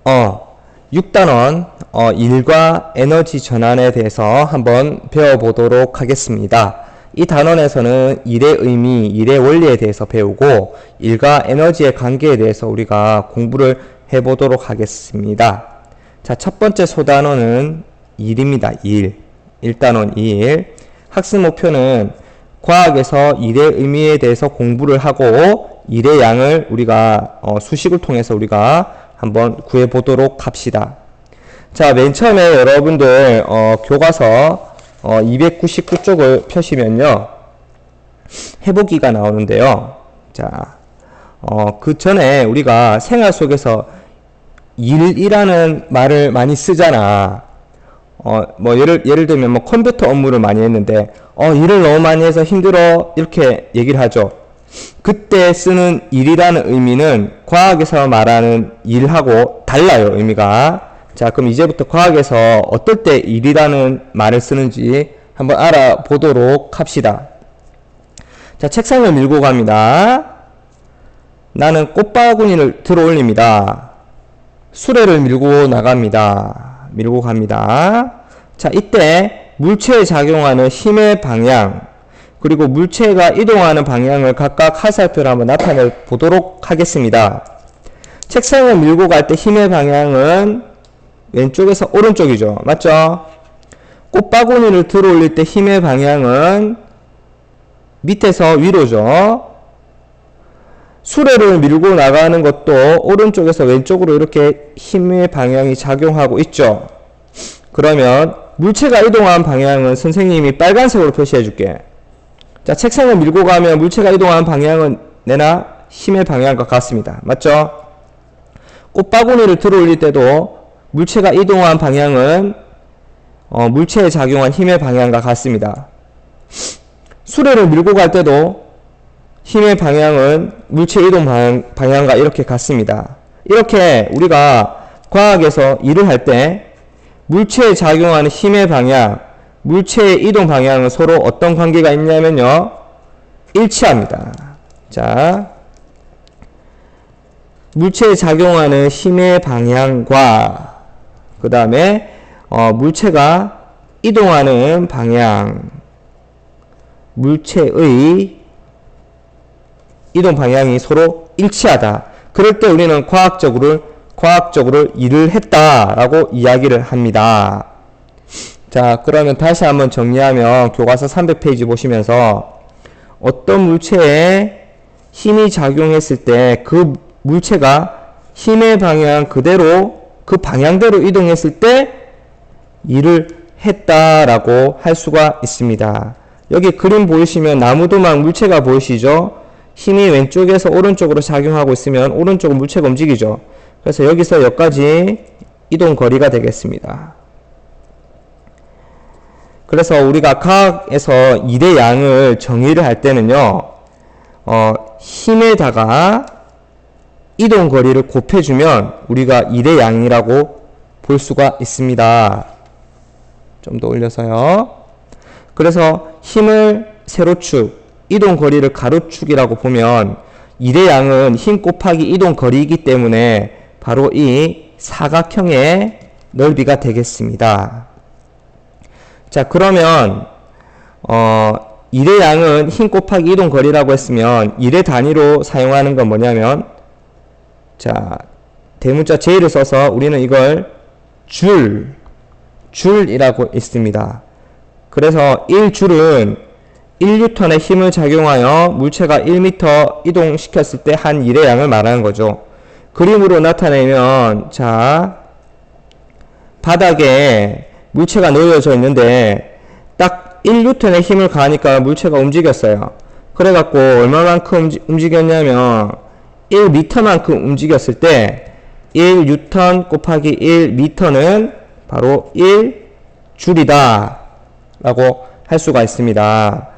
6단원 일과 에너지 전환에 대해서 한번 배워보도록 하겠습니다. 이 단원에서는 일의 의미, 일의 원리에 대해서 배우고 일과 에너지의 관계에 대해서 우리가 공부를 해보도록 하겠습니다. 자, 첫 번째 소단원은 일입니다. 일. 1단원 일. 학습 목표는 과학에서 일의 의미에 대해서 공부를 하고 일의 양을 우리가 수식을 통해서 우리가 한번 구해보도록 합시다. 자, 맨 처음에 여러분들 교과서 299쪽을 펴시면요 해보기가 나오는데요. 자, 그 전에 우리가 생활 속에서 일이라는 말을 많이 쓰잖아. 뭐 예를 들면 뭐 컴퓨터 업무를 많이 했는데 일을 너무 많이 해서 힘들어 이렇게 얘기를 하죠. 그때 쓰는 일이라는 의미는 과학에서 말하는 일하고 달라요, 의미가. 자, 그럼 이제부터 과학에서 어떨 때 일이라는 말을 쓰는지 한번 알아보도록 합시다. 자, 책상을 밀고 갑니다. 나는 꽃바구니를 들어 올립니다. 수레를 밀고 나갑니다. 밀고 갑니다. 자, 이때 물체에 작용하는 힘의 방향, 그리고 물체가 이동하는 방향을 각각 화살표로 한번 나타내 보도록 하겠습니다. 책상을 밀고 갈 때 힘의 방향은 왼쪽에서 오른쪽이죠. 맞죠? 꽃바구니를 들어 올릴 때 힘의 방향은 밑에서 위로죠. 수레를 밀고 나가는 것도 오른쪽에서 왼쪽으로 이렇게 힘의 방향이 작용하고 있죠. 그러면 물체가 이동하는 방향은 선생님이 빨간색으로 표시해 줄게. 자, 책상을 밀고 가면 물체가 이동하는 방향은 내나 힘의 방향과 같습니다. 맞죠? 꽃바구니를 들어 올릴 때도 물체가 이동한 방향은 물체에 작용한 힘의 방향과 같습니다. 수레를 밀고 갈 때도 힘의 방향은 물체 이동 방향과 이렇게 같습니다. 이렇게 우리가 과학에서 일을 할 때 물체에 작용하는 힘의 방향, 물체의 이동 방향은 서로 어떤 관계가 있냐면요, 일치합니다. 자, 물체에 작용하는 힘의 방향과 그 다음에 물체가 이동하는 방향, 물체의 이동 방향이 서로 일치하다. 그럴 때 우리는 과학적으로 일을 했다라고 이야기를 합니다. 자, 그러면 다시 한번 정리하면 교과서 300페이지 보시면서 어떤 물체에 힘이 작용했을 때 그 물체가 힘의 방향 그대로 그 방향대로 이동했을 때 일을 했다라고 할 수가 있습니다. 여기 그림 보이시면 나무도막 물체가 보이시죠? 힘이 왼쪽에서 오른쪽으로 작용하고 있으면 오른쪽은 물체가 움직이죠. 그래서 여기서 여기까지 이동 거리가 되겠습니다. 그래서 우리가 과학에서 일의 양을 정의를 할 때는요, 힘에다가 이동 거리를 곱해주면 우리가 일의 양이라고 볼 수가 있습니다. 좀 더 올려서요. 그래서 힘을 세로축, 이동 거리를 가로축이라고 보면 일의 양은 힘 곱하기 이동 거리이기 때문에 바로 이 사각형의 넓이가 되겠습니다. 자, 그러면 일의 양은 힘 곱하기 이동 거리라고 했으면 일의 단위로 사용하는 건 뭐냐면, 자, 대문자 J를 써서 우리는 이걸 줄이라고 있습니다. 그래서 1줄은 1N의 힘을 작용하여 물체가 1m 이동시켰을 때 한 일의 양을 말하는 거죠. 그림으로 나타내면, 자, 바닥에 물체가 놓여져 있는데 딱 1N의 힘을 가하니까 물체가 움직였어요. 그래갖고 얼마만큼 움직였냐면 1m만큼 움직였을 때 1N 곱하기 1m는 바로 1줄이다 라고 할 수가 있습니다.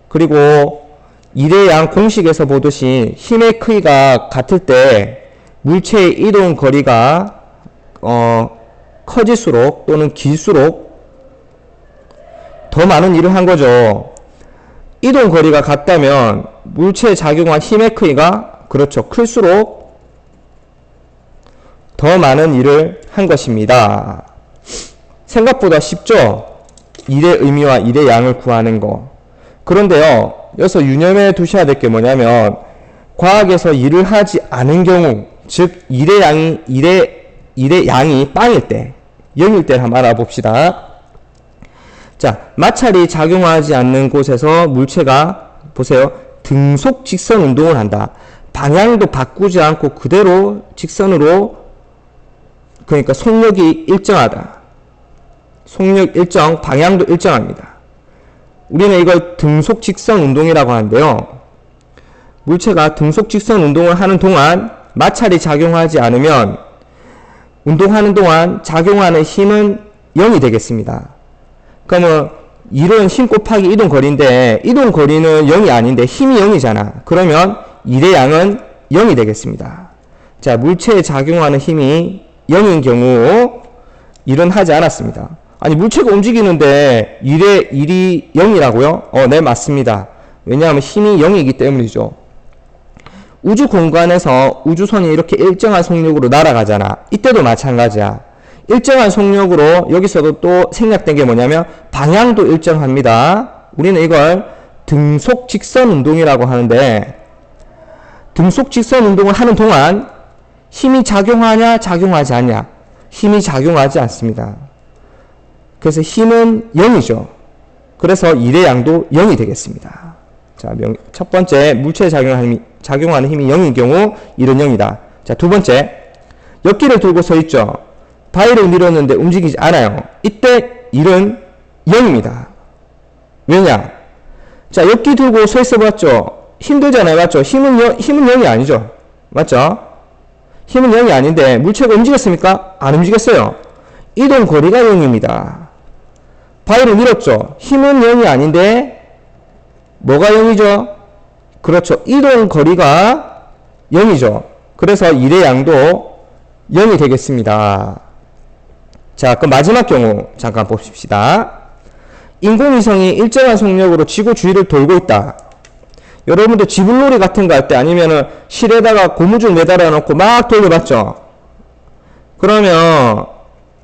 그리고 일의 양 공식에서 보듯이 힘의 크기가 같을 때 물체의 이동 거리가 커질수록 또는 길수록 더 많은 일을 한 거죠. 이동 거리가 같다면 물체에 작용한 힘의 크기가 그렇죠. 클수록 더 많은 일을 한 것입니다. 생각보다 쉽죠? 일의 의미와 일의 양을 구하는 거. 그런데요, 여기서 유념해 두셔야 될 게 뭐냐면, 과학에서 일을 하지 않은 경우, 즉 일의 양이 빵일 때, 0일 때를 한번 알아봅시다. 자, 마찰이 작용하지 않는 곳에서 물체가 보세요. 등속 직선 운동을 한다. 방향도 바꾸지 않고 그대로 직선으로, 그러니까 속력이 일정하다. 속력 일정, 방향도 일정합니다. 우리는 이걸 등속 직선 운동이라고 하는데요. 물체가 등속 직선 운동을 하는 동안 마찰이 작용하지 않으면 운동하는 동안 작용하는 힘은 0이 되겠습니다. 그러면 일은 힘 곱하기 이동거리인데 이동거리는 0이 아닌데 힘이 0이잖아. 그러면 일의 양은 0이 되겠습니다. 자, 물체에 작용하는 힘이 0인 경우 일은 하지 않았습니다. 아니, 물체가 움직이는데 일이 0이라고요? 네, 맞습니다. 왜냐하면 힘이 0이기 때문이죠. 우주 공간에서 우주선이 이렇게 일정한 속력으로 날아가잖아. 이때도 마찬가지야. 일정한 속력으로 여기서도 또 생략된 게 뭐냐면 방향도 일정합니다. 우리는 이걸 등속 직선 운동이라고 하는데, 등속 직선 운동을 하는 동안 힘이 작용하냐 작용하지 않냐? 힘이 작용하지 않습니다. 그래서 힘은 0이죠. 그래서 일의 양도 0이 되겠습니다. 자, 첫 번째, 물체에 작용하는 힘이 0인 경우 일은 0이다. 자, 두 번째, 엽기를 들고 서 있죠. 바위를 밀었는데 움직이지 않아요. 이때 일은 0입니다. 왜냐? 자, 엽기 들고 서 있어 봤죠? 힘들잖아요. 맞죠? 힘은 0이 아니죠. 맞죠? 힘은 0이 아닌데 물체가 움직였습니까? 안 움직였어요. 이동 거리가 0입니다. 바위를 밀었죠. 힘은 0이 아닌데 뭐가 0이죠? 그렇죠. 이동 거리가 0이죠. 그래서 일의 양도 0이 되겠습니다. 자, 그럼 마지막 경우 잠깐 봅시다. 인공위성이 일정한 속력으로 지구 주위를 돌고 있다. 여러분들 지불놀이 같은 거 할 때 아니면은 실에다가 고무줄 매달아 놓고 막 돌려봤죠? 그러면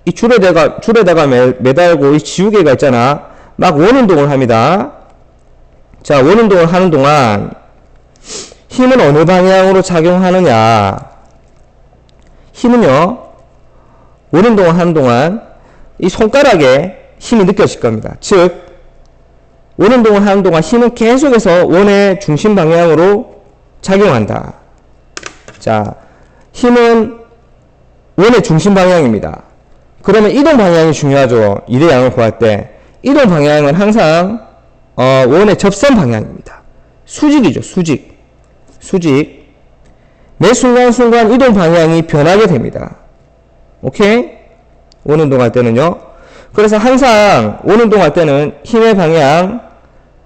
이 줄에다가 매달고 이 지우개가 있잖아. 막 원운동을 합니다. 자, 원운동을 하는 동안 힘은 어느 방향으로 작용하느냐? 힘은요, 원운동을 하는 동안 이 손가락에 힘이 느껴질 겁니다. 즉, 원운동을 하는 동안 힘은 계속해서 원의 중심 방향으로 작용한다. 자, 힘은 원의 중심 방향입니다. 그러면 이동 방향이 중요하죠. 일의 양을 구할 때. 이동 방향은 항상 원의 접선 방향입니다. 수직이죠. 수직. 매 순간순간 이동 방향이 변하게 됩니다. 오케이? 원운동할 때는요. 그래서 항상 원운동할 때는 힘의 방향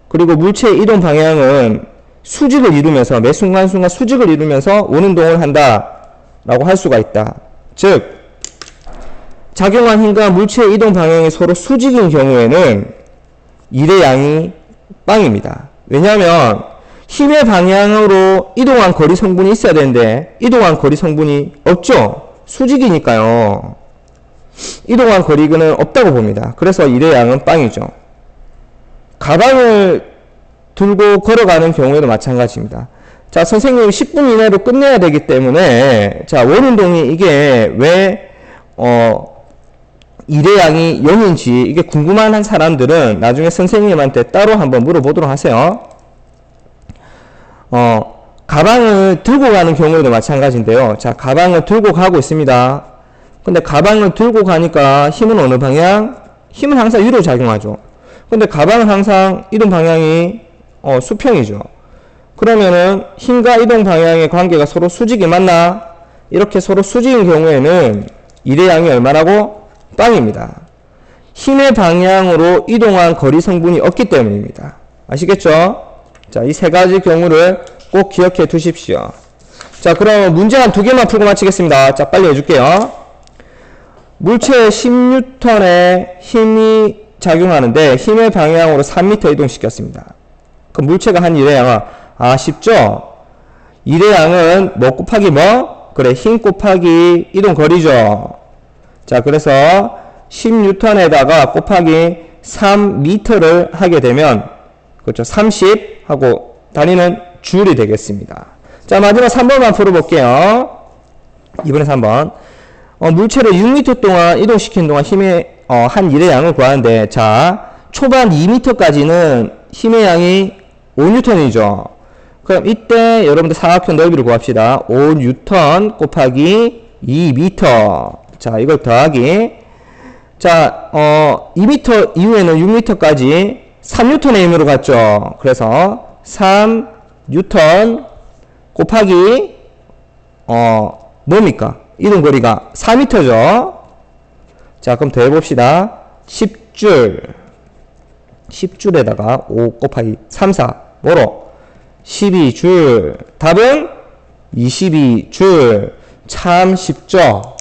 그리고 물체의 이동 방향은 수직을 이루면서 매 순간순간 수직을 이루면서 원운동을 한다 라고 할 수가 있다. 즉 작용한 힘과 물체의 이동 방향이 서로 수직인 경우에는 일의 양이 빵입니다. 왜냐하면 힘의 방향으로 이동한 거리 성분이 있어야 되는데 이동한 거리 성분이 없죠. 수직이니까요. 이동한 거리는 없다고 봅니다. 그래서 일의 양은 빵이죠. 가방을 들고 걸어가는 경우에도 마찬가지입니다. 자, 선생님이 10분 이내로 끝내야 되기 때문에 자, 원운동이 이게 왜 일의 양이 0인지 이게 궁금한 사람들은 나중에 선생님한테 따로 한번 물어보도록 하세요. 가방을 들고 가는 경우에도 마찬가지인데요. 자, 가방을 들고 가고 있습니다. 근데 가방을 들고 가니까 힘은 어느 방향? 힘은 항상 위로 작용하죠. 근데 가방은 항상 이동 방향이 수평이죠. 그러면은 힘과 이동 방향의 관계가 서로 수직이 맞나? 이렇게 서로 수직인 경우에는 일의 양이 얼마라고? 빵입니다. 힘의 방향으로 이동한 거리 성분이 없기 때문입니다. 아시겠죠? 자, 이 세 가지 경우를 꼭 기억해 두십시오. 자, 그럼 문제 한 두 개만 풀고 마치겠습니다. 자, 빨리 해줄게요. 물체에 10N의 힘이 작용하는데 힘의 방향으로 3m 이동시켰습니다. 그럼 물체가 한 일의 양은 쉽죠? 일의 양은 뭐 곱하기 뭐? 그래, 힘 곱하기 이동 거리죠. 자, 그래서 10N에다가 곱하기 3m를 하게 되면, 그렇죠. 30 하고 다니는 줄이 되겠습니다. 자, 마지막 3번만 풀어볼게요. 이번에 3번. 물체를 6m 동안 이동시키는 동안 힘의, 한 일의 양을 구하는데, 자, 초반 2m까지는 힘의 양이 5N이죠. 그럼 이때 여러분들 사각형 넓이를 구합시다. 5N 곱하기 2m. 자, 이걸 더하기. 자, 2m 이후에는 6m까지 3N의 힘으로 갔죠. 그래서 3N 곱하기, 뭡니까? 이동거리가 4m죠. 자, 그럼 더해봅시다. 10줄에다가 5 곱하기 3, 4. 뭐로? 12줄. 답은 22줄. 참 쉽죠?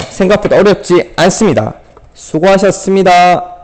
생각보다 어렵지 않습니다. 수고하셨습니다.